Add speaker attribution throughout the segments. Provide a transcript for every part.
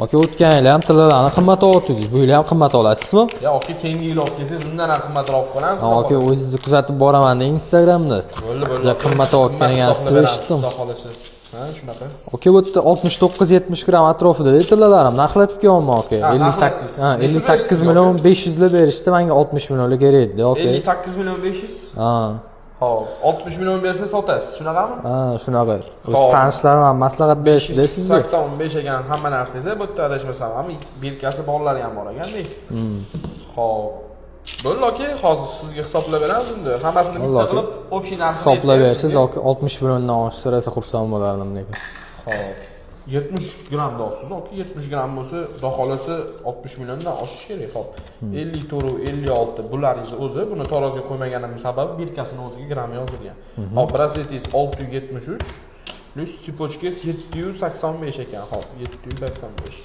Speaker 1: Aka o'tgan yil ham tillarni qimmat oltdingiz. Bu yil ham qimmat olasizmi?
Speaker 2: Ya aka keyingi yil olib kelsangiz undan ham qimmatroq qilamiz.
Speaker 1: Aka o'zingizni kuzatib boraman deng Instagramda.
Speaker 2: Bo'ldi.
Speaker 1: Ja qimmat olganingni eshitdim.
Speaker 2: Ha, shunaqa.
Speaker 1: Aka bu yerda 69-70 gram atrofida tillarlarim narxlatib kelganman aka. 58 million 500 la berishdi, menga 60 millionlik kerak edi aka.
Speaker 2: 58 million 500?
Speaker 1: Ha.
Speaker 2: Hop, 60 million bersa sotasiz, shunaqami?
Speaker 1: Ha, shunaqa. O'z tanishlarim ham maslahat berishdi sizga.
Speaker 2: 85 ekan hamma narsangiz, bu yerda adashmasam ham birkasi bolalar ham bor ekanda. Hop. Bo'ldi aka, hozir sizga hisoblab beramiz endi. Hammasini bitta qilib, общий narxni
Speaker 1: hisoblab bersiz, 60 milliondan oshirsa xursand bo'lardim lekin.
Speaker 2: Hop. 70 gram dosiz, aka 70 gram bo'lsa, xudo xolasa 60 milliondan oshish kerak. Hop. 54, 56 bularning o'zi, buni taroziga qo'ymaganim sababi birkasini o'ziga gram yozilgan. Hop, brazetingiz 673 plus sipochkangiz 785 ekan. Hop, 785.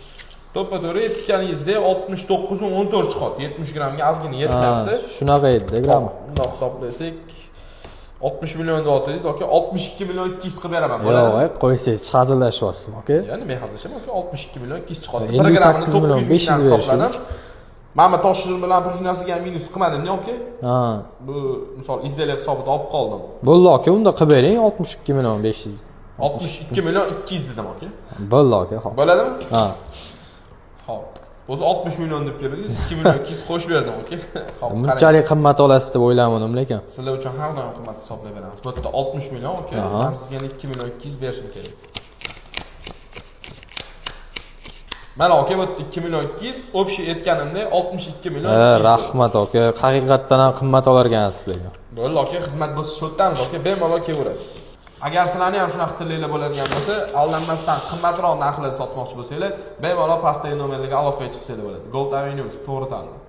Speaker 2: To'ppa-to'g'ri yetganingizda 69 va 14 chiqadi. 70 gramga ozgina yetmayapti.
Speaker 1: Shunaqa edi, gram.
Speaker 2: Bundoq hisoblasak 60 million deyotdingiz, aka 62 million 200 qilib beraman. Bo'ladi.
Speaker 1: Yo'q, qo'ysangiz hazillashyapsizmi, aka?
Speaker 2: Ya'ni men hazillasham, aka 62 million 200 chiqadi. 1 gramini 900 mingdan hisobladim. Mana toshirim bilan prujnasiga ham minus qilmadim-da, aka. Ha. Bu misol izzalar hisobida olib qoldim.
Speaker 1: Bo'ldi, aka, unda qilib bering 62 million 500.
Speaker 2: 62 million 200 dedim, aka.
Speaker 1: Bo'ldi, aka, xo'p.
Speaker 2: Bo'ladimi?
Speaker 1: Ha.
Speaker 2: Hop. O'zi 60 million deb keldingiz, 2 million 200 qo'shib berdim, aka.
Speaker 1: Hop. Bunchalik qimmat olasiz deb o'ylamadim lekin.
Speaker 2: Sizlar uchun har doim qimmat hisoblab beramiz. Bu yerda 60 million, aka. Men sizga 2 million 200 berishim kerak. Mana aka, bu yerda 2 million 200, общий aytganimda 62 million 200.
Speaker 1: Rahmat aka, haqiqatdan ham qimmat olarkansiz lekin.
Speaker 2: Bo'ldi aka, xizmat bo'lsa shu o'tamiz aka, bemalol kelaverasiz. Agar sizlarni ham shunaqa tilinglar bo'ladigan bo'lsa, aldanmasdan qimmatroq narxlarda sotmoqchi bo'lsanglar, bemalol pastdagi nomerlarga aloqaga chiqsanglar bo'ladi. Gold Avenue to'g'ri tanlang.